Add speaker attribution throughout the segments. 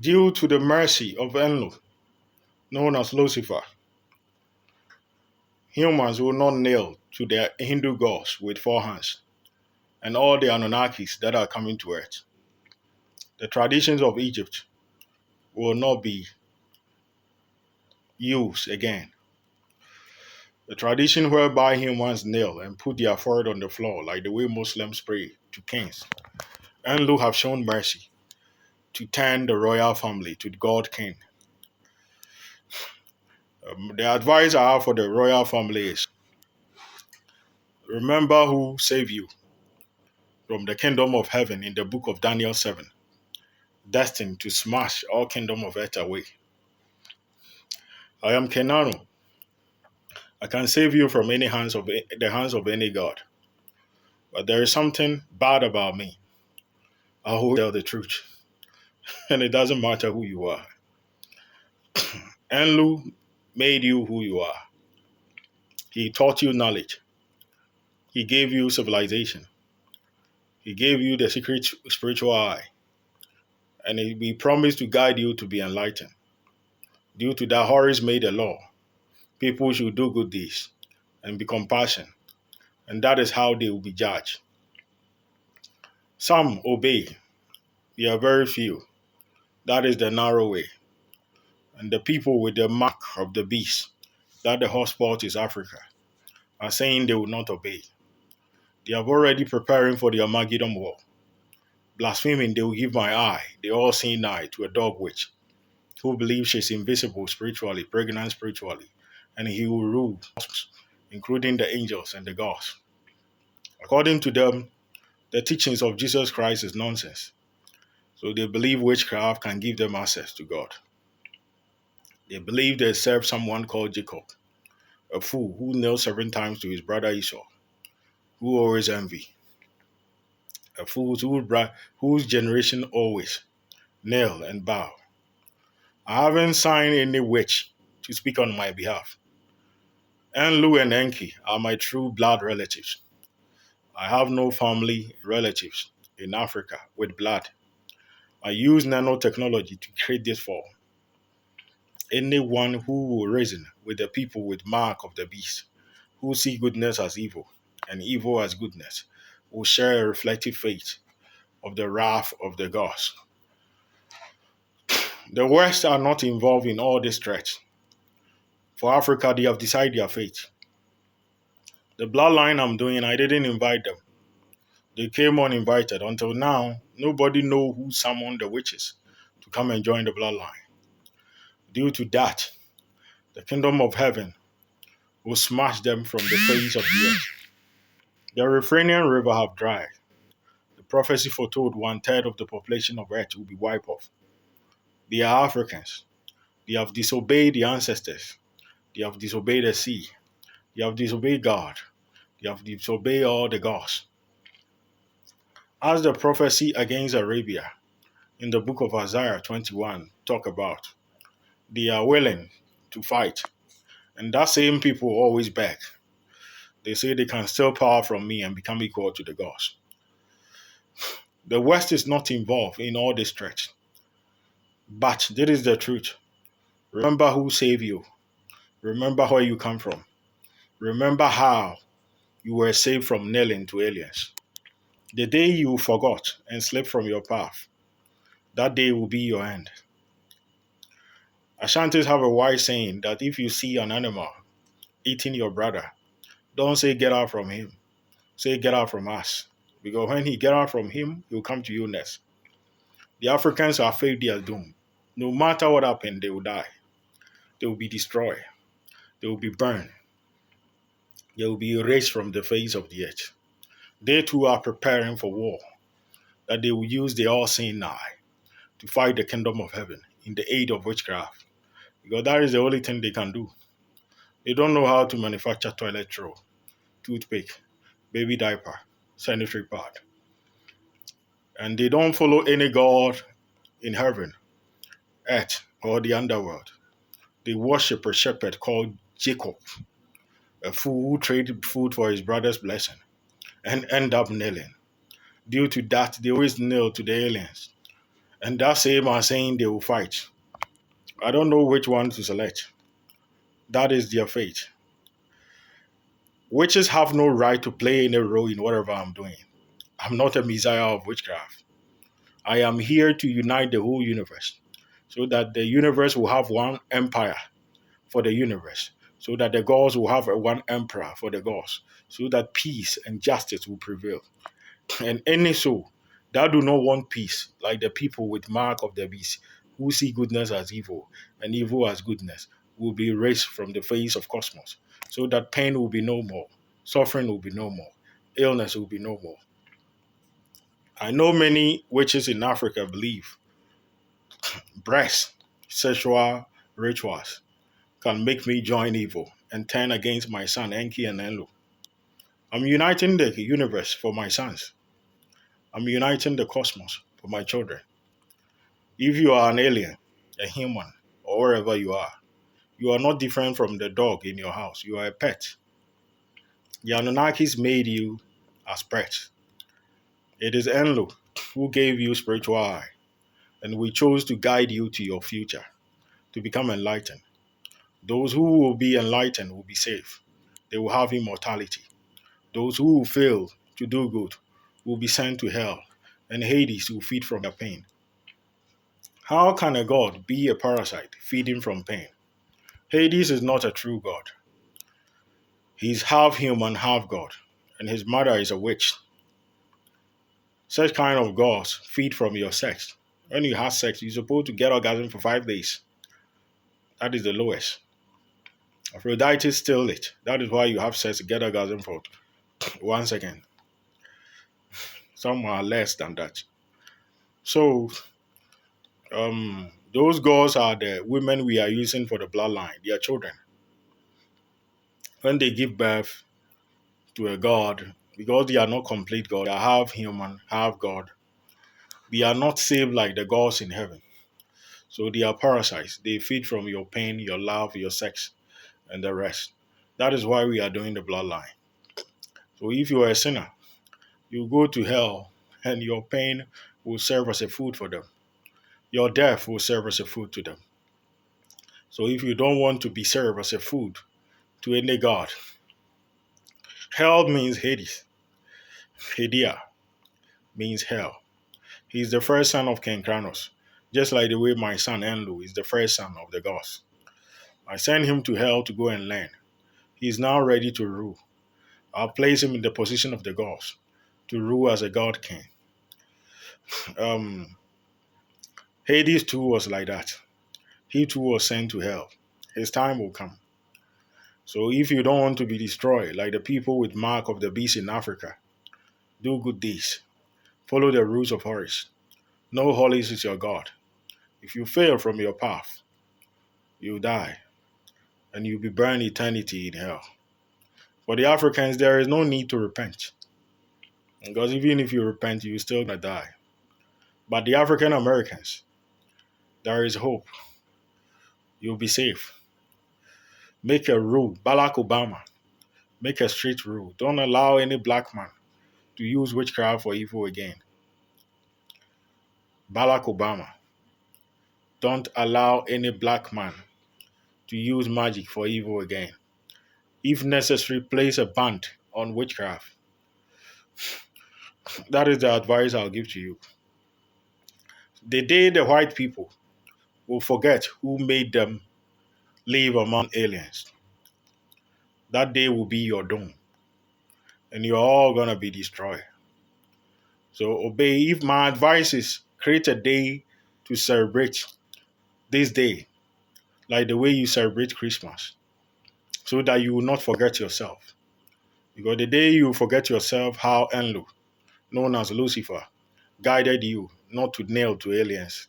Speaker 1: Due to the mercy of Enlil, known as Lucifer, humans will not kneel to their Hindu gods with four hands and all the Anunnakis that are coming to earth. The traditions of Egypt will not be used again. The tradition whereby humans kneel and put their forehead on the floor, like the way Muslims pray to kings, Enlil have shown mercy to turn the royal family to the God King. The advice I have for the royal family is remember who saved you from the kingdom of heaven in the book of Daniel 7, destined to smash all kingdom of earth away. I am Kenano. I can save you from the hands of any god. But there is something bad about me. I will tell the truth. And it doesn't matter who you are. Enlu made you who you are. He taught you knowledge. He gave you civilization. He gave you the secret spiritual eye. And he promised to guide you to be enlightened. Due to that, Horus made a law. People should do good deeds and be compassionate. And that is how they will be judged. Some obey. There are very few. That is the narrow way. And the people with the mark of the beast, that the hotspot is Africa, are saying they will not obey. They are already preparing for the Armageddon war. Blaspheming, they will give my eye, the all-seeing eye, to a dog witch, who believes she's invisible spiritually, pregnant spiritually, and he will rule, including the angels and the gods. According to them, the teachings of Jesus Christ is nonsense. So they believe witchcraft can give them access to God. They believe they serve someone called Jacob, a fool who knelt 7 times to his brother Esau, who always envy. A fool whose generation always kneel and bow. I haven't signed any witch to speak on my behalf. Enlu and Enki are my true blood relatives. I have no family relatives in Africa with blood. I use nanotechnology to create this form. Anyone who will reason with the people with mark of the beast, who see goodness as evil and evil as goodness, will share a reflective fate of the wrath of the gods. The West are not involved in all this threats. For Africa, they have decided their fate. The bloodline I'm doing, I didn't invite them. They came uninvited. Until now, nobody know who summoned the witches to come and join the bloodline. Due to that, the kingdom of heaven will smash them from the face of the earth. The Euphrates River have dried. The prophecy foretold 1/3 of the population of earth will be wiped off. They are Africans. They have disobeyed the ancestors. They have disobeyed the sea. They have disobeyed God. They have disobeyed all the gods. As the prophecy against Arabia in the book of Isaiah 21 talk about, they are willing to fight. And that same people always beg. They say they can steal power from me and become equal to the gods. The West is not involved in all this stretch. But this is the truth. Remember who saved you. Remember where you come from. Remember how you were saved from kneeling to aliens. The day you forgot and slipped from your path, that day will be your end. Ashantis have a wise saying that if you see an animal eating your brother, don't say get out from him. Say get out from us. Because when he get out from him, he'll come to you next. The Africans are afraid their doom. No matter what happened, they will die. They will be destroyed. They will be burned. They will be erased from the face of the earth. They too are preparing for war, that they will use the all-seeing eye to fight the kingdom of heaven in the aid of witchcraft. Because that is the only thing they can do. They don't know how to manufacture toilet roll, toothpick, baby diaper, sanitary pad. And they don't follow any god in heaven, earth, or the underworld. They worship a shepherd called Jacob, a fool who traded food for his brother's blessing and end up kneeling. Due to that, they always kneel to the aliens And that same are saying they will fight. I don't know which one to select. That is their fate. Witches have no right to play any role in whatever I'm doing. I'm not a messiah of witchcraft. I am here to unite the whole universe so that the universe will have one empire for the universe, so that the gods will have one emperor for the gods, so that peace and justice will prevail. And any soul that do not want peace, like the people with mark of the beast, who see goodness as evil and evil as goodness, will be erased from the face of cosmos, so that pain will be no more, suffering will be no more, illness will be no more. I know many witches in Africa believe breast sexual rituals can make me join evil and turn against my son Enki and Enlil. I'm uniting the universe for my sons. I'm uniting the cosmos for my children. If you are an alien, a human, or wherever you are not different from the dog in your house. You are a pet. The Anunnakis made you as pets. It is Enlil who gave you spiritual eye, and we chose to guide you to your future, to become enlightened. Those who will be enlightened will be safe. They will have immortality. Those who will fail to do good will be sent to hell, and Hades will feed from their pain. How can a god be a parasite feeding from pain? Hades is not a true god. He's half human, half god, and his mother is a witch. Such kind of gods feed from your sex. When you have sex, you're supposed to get orgasm for 5 days. That is the lowest. Aphrodite still it. That is why you have sex to get orgasm for 1 second. Some are less than that. So, those gods are the women we are using for the bloodline, their children. When they give birth to a god, because they are not complete God, they are half human, half God. We are not saved like the gods in heaven. So they are parasites. They feed from your pain, your love, your sex, and the rest. That is why we are doing the bloodline. So if you are a sinner, you go to hell, and your pain will serve as a food for them. Your death will serve as a food to them. So if you don't want to be served as a food to any god, hell means Hades. Hadia means hell. He is the first son of King Kranos, just like the way my son Enlu is the first son of the gods. I sent him to hell to go and learn. He is now ready to rule. I'll place him in the position of the gods to rule as a god king. Um, Hades too was like that. He too was sent to hell. His time will come. So if you don't want to be destroyed like the people with mark of the beast in Africa, do good deeds. Follow the rules of Horus. Know Horus is your God. If you fail from your path, you die and you'll be burned eternity in hell. For the Africans, there is no need to repent. Because even if you repent, you're still gonna die. But the African Americans, there is hope. You'll be safe. Make a rule. Barack Obama, make a strict rule. Don't allow any black man to use witchcraft for evil again. Barack Obama, don't allow any black man to use magic for evil again. If necessary, place a ban on witchcraft. That is the advice I'll give to you. The day the white people will forget who made them live among aliens, that day will be your doom. And you're all going to be destroyed. So obey. If my advice is create a day to celebrate this day, like the way you celebrate Christmas, so that you will not forget yourself. Because the day you forget yourself, how Enlu, known as Lucifer, guided you not to nail to aliens,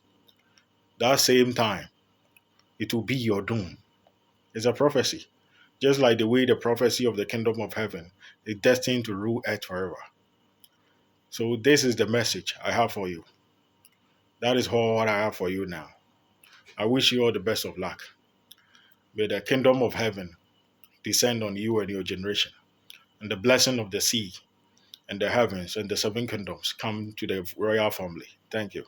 Speaker 1: that same time, it will be your doom. It's a prophecy. Just like the way the prophecy of the kingdom of heaven is destined to rule earth forever. So this is the message I have for you. That is all I have for you now. I wish you all the best of luck. May the kingdom of heaven descend on you and your generation, and the blessing of the sea and the heavens and the seven kingdoms come to the royal family. Thank you.